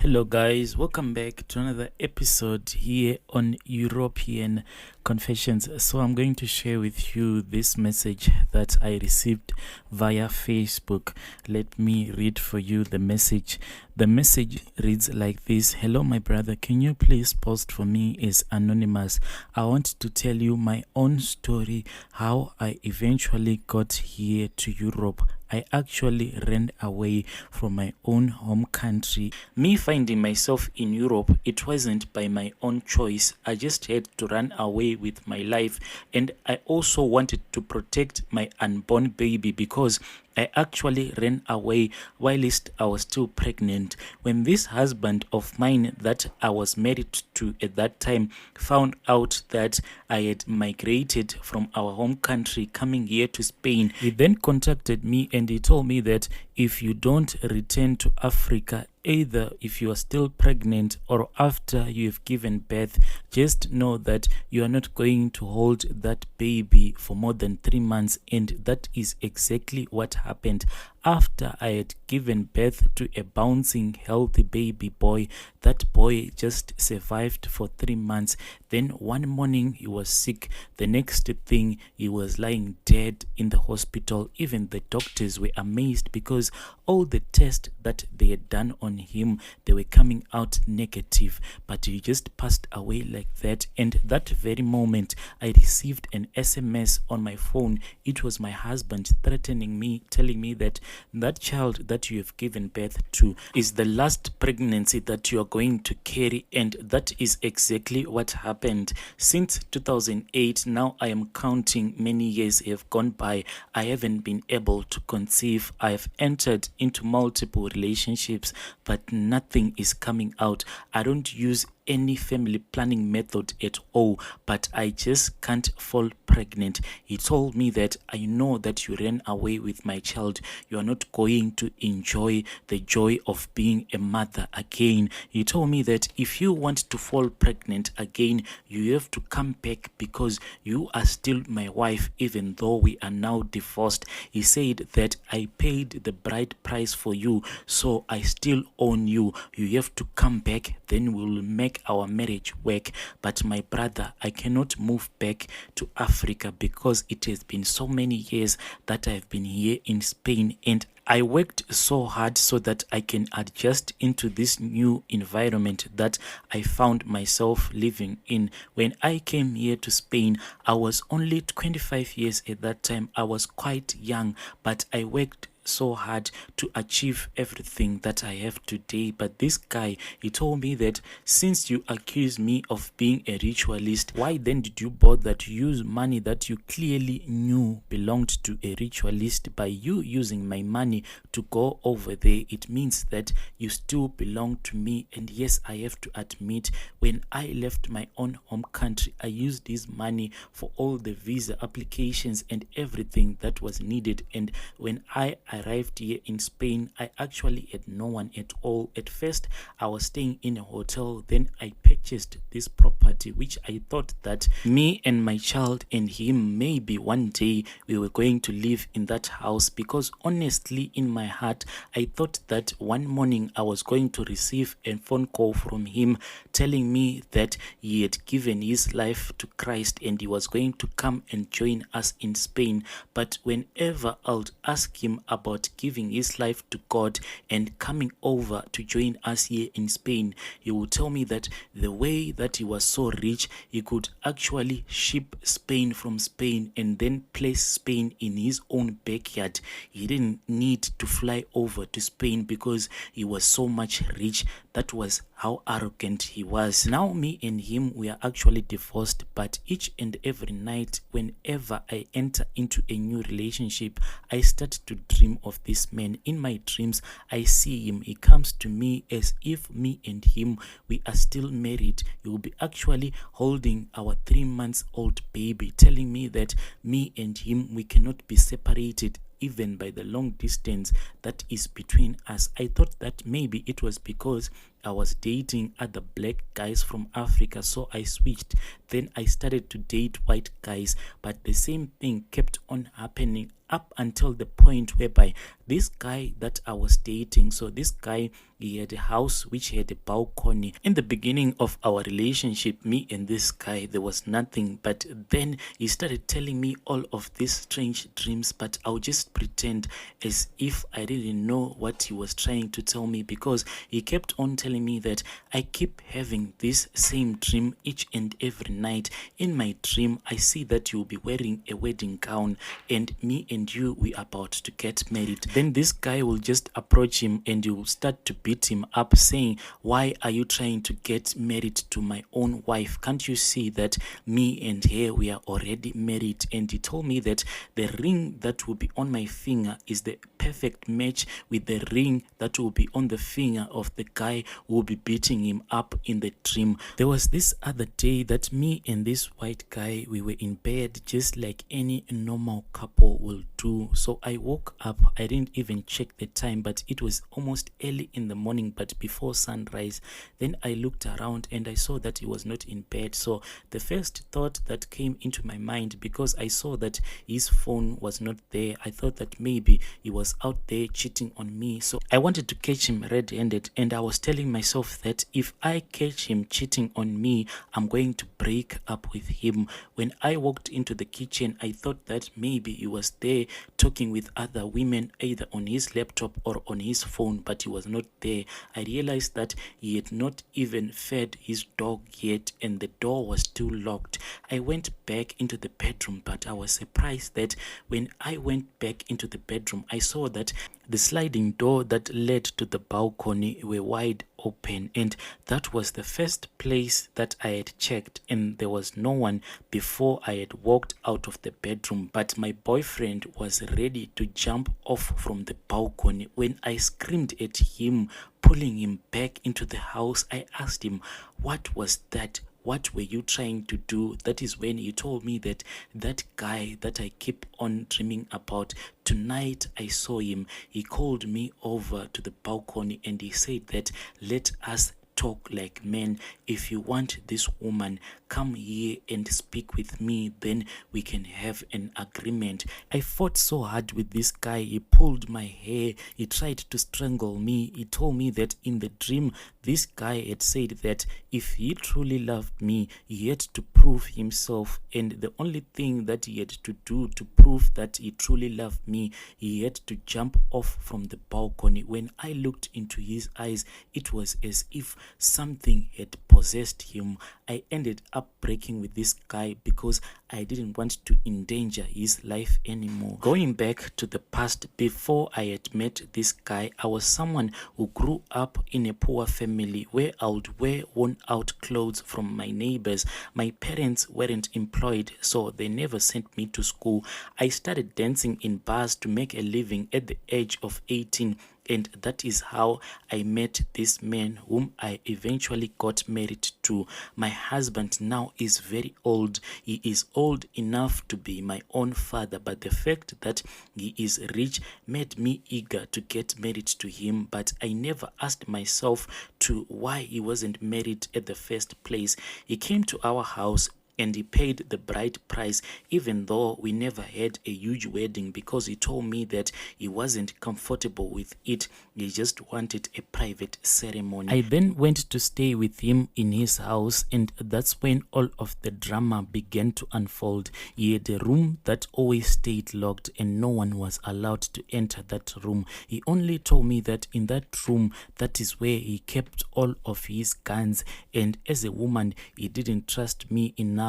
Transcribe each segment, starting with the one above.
Hello, guys, welcome back to another episode here on European Confessions. So, I'm going to share with you this message that I received via Facebook. Let me read for you the message. The message reads like this: Hello, my brother, can you please post for me? Is anonymous. I want to tell you my own story, how I eventually got here to Europe. I actually ran away from my own home country. Me finding myself in Europe, it wasn't by my own choice. I just had to run away with my life, and I also wanted to protect my unborn baby because I actually ran away whilst I was still pregnant. When this husband of mine that I was married to at that time found out that I had migrated from our home country coming here to Spain, he then contacted me and he told me that if you don't return to Africa, either if you are still pregnant or after you have given birth, just know that you are not going to hold that baby for more than 3 months. And that is exactly what happened. After I had given birth to a bouncing, healthy baby boy, that boy just survived for 3 months. Then one morning he was sick. The next thing, he was lying dead in the hospital. Even the doctors were amazed because all the tests that they had done on him, they were coming out negative. But he just passed away like that. And that very moment, I received an SMS on my phone. It was my husband threatening me, telling me that that child that you have given birth to is the last pregnancy that you are going to carry. And that is exactly what happened. Since 2008, now I am counting, many years have gone by. I haven't been able to conceive. I have entered into multiple relationships, but nothing is coming out. I don't use any family planning method at all, but I just can't fall pregnant. He told me that I know that you ran away with my child. You are not going to enjoy the joy of being a mother again. He told me that if you want to fall pregnant again, you have to come back because you are still my wife, even though we are now divorced. He said that I paid the bride price for you, so I still own you. You have to come back, then we'll make our marriage work. But my brother, I cannot move back to Africa because it has been so many years that I've been here in Spain, and I worked so hard so that I can adjust into this new environment that I found myself living in. When I came here to Spain, I was only 25 years at that time. I was quite young, but I worked so hard to achieve everything that I have today. But this guy, he told me that since you accuse me of being a ritualist, why then did you bother to use money that you clearly knew belonged to a ritualist? By you using my money to go over there, it means that you still belong to me. And yes, I have to admit, when I left my own home country, I used this money for all the visa applications and everything that was needed. And when I arrived here in Spain, I actually had no one at all. At first, I was staying in a hotel. Then I purchased this property, which I thought that me and my child and him, maybe one day we were going to live in that house. Because honestly, in my heart, I thought that one morning I was going to receive a phone call from him telling me that he had given his life to Christ and he was going to come and join us in Spain. But whenever I would ask him about giving his life to God and coming over to join us here in Spain, he would tell me that the way that he was so rich, he could actually ship Spain from Spain and then place Spain in his own backyard. He didn't need to fly over to Spain because he was so much rich. That was how arrogant he was. Now me and him, we are actually divorced, but each and every night, whenever I enter into a new relationship, I start to dream of this man. In my dreams, I see him. He comes to me as if me and him, we are still married. He will be actually holding our 3 months old baby, telling me that me and him, we cannot be separated even by the long distance that is between us. I thought that maybe it was because I was dating other black guys from Africa, so I switched. Then I started to date white guys, but the same thing kept on happening up until the point whereby this guy that I was dating, so this guy, he had a house which had a balcony. In the beginning of our relationship, me and this guy, there was nothing, but then he started telling me all of these strange dreams, but I'll just pretend as if I didn't know what he was trying to tell me, because he kept on telling me that I keep having this same dream each and every night. In my dream, I see that you'll be wearing a wedding gown, and me and you, we are about to get married. Then this guy will just approach him and he will start to beat him up, saying, why are you trying to get married to my own wife? Can't you see that me and her, we are already married? And he told me that the ring that will be on my finger is the perfect match with the ring that will be on the finger of the guy who will be beating him up in the dream. There was this other day that me and this white guy, we were in bed just like any normal couple will do. So I woke up, I didn't even check the time, but it was almost early in the morning, but before sunrise. Then I looked around and I saw that he was not in bed. So the first thought that came into my mind, because I saw that his phone was not there, I thought that maybe he was out there cheating on me. So I wanted to catch him red-handed, and I was telling myself that if I catch him cheating on me, I'm going to break up with him. When I walked into the kitchen, I thought that maybe he was there talking with other women, either on his laptop or on his phone, but he was not there. I realized that he had not even fed his dog yet, and the door was still locked. I went back into the bedroom, but I was surprised that when I went back into the bedroom, I saw that the sliding door that led to the balcony were wide open, and that was the first place that I had checked, and there was no one before I had walked out of the bedroom. But my boyfriend was ready to jump off from the balcony. When I screamed at him, pulling him back into the house, I asked him, what was that? What were you trying to do? That is when he told me that that guy that I keep on dreaming about, tonight I saw him. He called me over to the balcony and he said that let us talk like men. If you want this woman, come here and speak with me, then we can have an agreement. I fought so hard with this guy. He pulled my hair, he tried to strangle me. He told me that in the dream, this guy had said that if he truly loved me, he had to prove himself, and the only thing that he had to do to prove that he truly loved me, he had to jump off from the balcony. When I looked into his eyes, it was as if something had possessed him. I ended up breaking with this guy because I didn't want to endanger his life anymore. Going back to the past, before I had met this guy, I was someone who grew up in a poor family where I would wear worn out clothes from my neighbors. My parents weren't employed, so they never sent me to school. I started dancing in bars to make a living at the age of 18. And that is how I met this man whom I eventually got married to. My husband now is very old. He is old enough to be my own father, but the fact that he is rich made me eager to get married to him. But I never asked myself to why he wasn't married at the first place. He came to our house and he paid the bride price, even though we never had a huge wedding, because he told me that he wasn't comfortable with it. He just wanted a private ceremony. I then went to stay with him in his house, and that's when all of the drama began to unfold. He had a room that always stayed locked and no one was allowed to enter that room. He only told me that in that room, that is where he kept all of his guns, and as a woman, he didn't trust me enough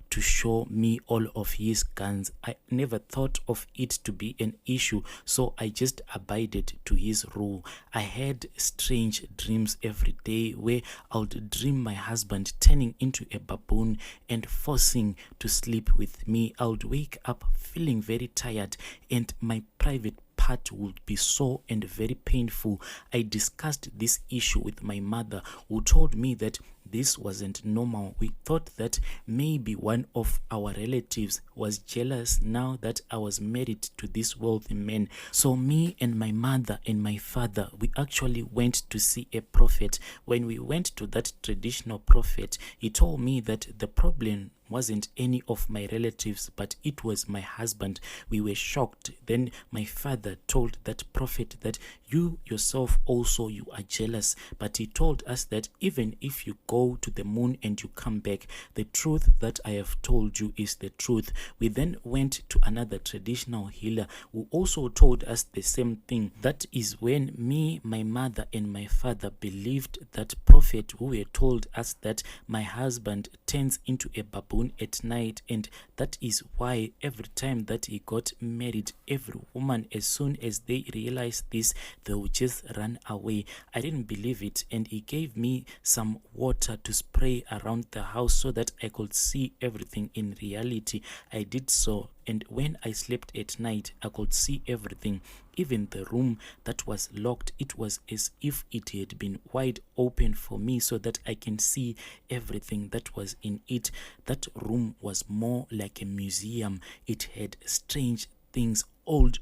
to show me all of his guns. I never thought of it to be an issue, so I just abided to his rule. I had strange dreams every day where I would dream my husband turning into a baboon and forcing to sleep with me. I would wake up feeling very tired and my private part would be sore and very painful. I discussed this issue with my mother, who told me that this wasn't normal. We thought that maybe one of our relatives was jealous now that I was married to this wealthy man. So me and my mother and my father, we actually went to see a prophet. When we went to that traditional prophet, he told me that the problem wasn't any of my relatives, but it was my husband. We were shocked. Then my father told that prophet that you yourself also, you are jealous. But he told us that even if you go to the moon and you come back, the truth that I have told you is the truth. We then went to another traditional healer who also told us the same thing. That is when me, my mother and my father believed that prophet who had told us that my husband turns into a baboon at night, and that is why every time that he got married, every woman, as soon as they realized this, they would just run away. I didn't believe it, and he gave me some water to spray around the house so that I could see everything in reality. I did so, and when I slept at night, I could see everything. Even the room that was locked, it was as if it had been wide open for me so that I can see everything that was in it. That room was more like a museum. It had strange things, old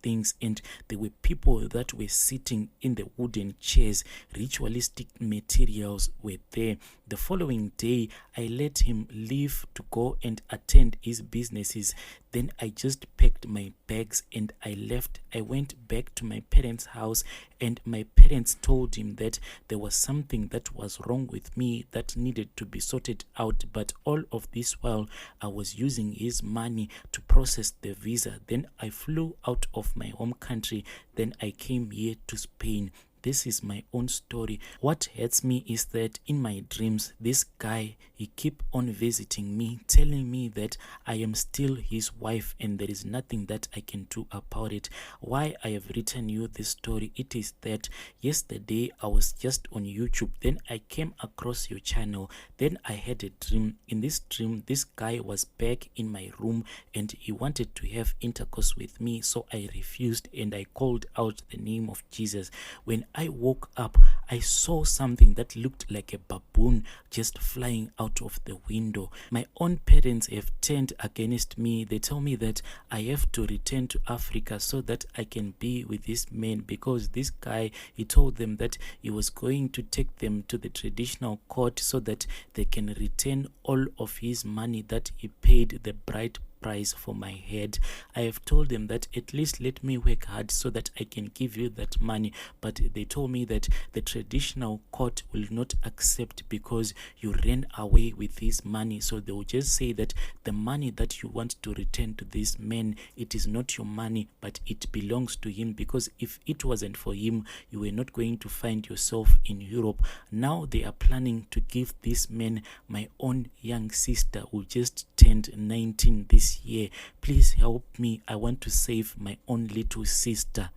things, and there were people that were sitting in the wooden chairs. Ritualistic materials were there. The following day, I let him leave to go and attend his businesses. Then I just packed my bags and I left. I went back to my parents' house, and my parents told him that there was something that was wrong with me that needed to be sorted out. But all of this while, I was using his money to process the visa. Then I flew out of my home country. Then I came here to Spain. This is my own story. What hurts me is that in my dreams, this guy, he keep on visiting me, telling me that I am still his wife and there is nothing that I can do about it. Why I have written you this story, it is that yesterday I was just on YouTube. Then I came across your channel. Then I had a dream. In this dream, this guy was back in my room and he wanted to have intercourse with me. So I refused and I called out the name of Jesus. When I woke up, I saw something that looked like a baboon just flying out of the window. My own parents have turned against me. They tell me that I have to return to Africa so that I can be with this man, because this guy, he told them that he was going to take them to the traditional court so that they can return all of his money that he paid the bride price for my head. I have told them that at least let me work hard so that I can give you that money, but they told me that the traditional court will not accept because you ran away with this money. So they will just say that the money that you want to return to this man, it is not your money, but it belongs to him, because if it wasn't for him, you were not going to find yourself in Europe. Now they are planning to give this man, my own young sister who just turned 19 this year. Please help me. I want to save my own little sister.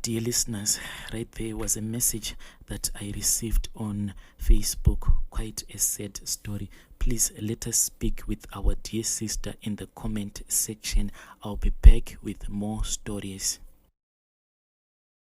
Dear listeners, right there was a message that I received on Facebook. Quite a sad story. Please let us speak with our dear sister in the comment section. I'll be back with more stories.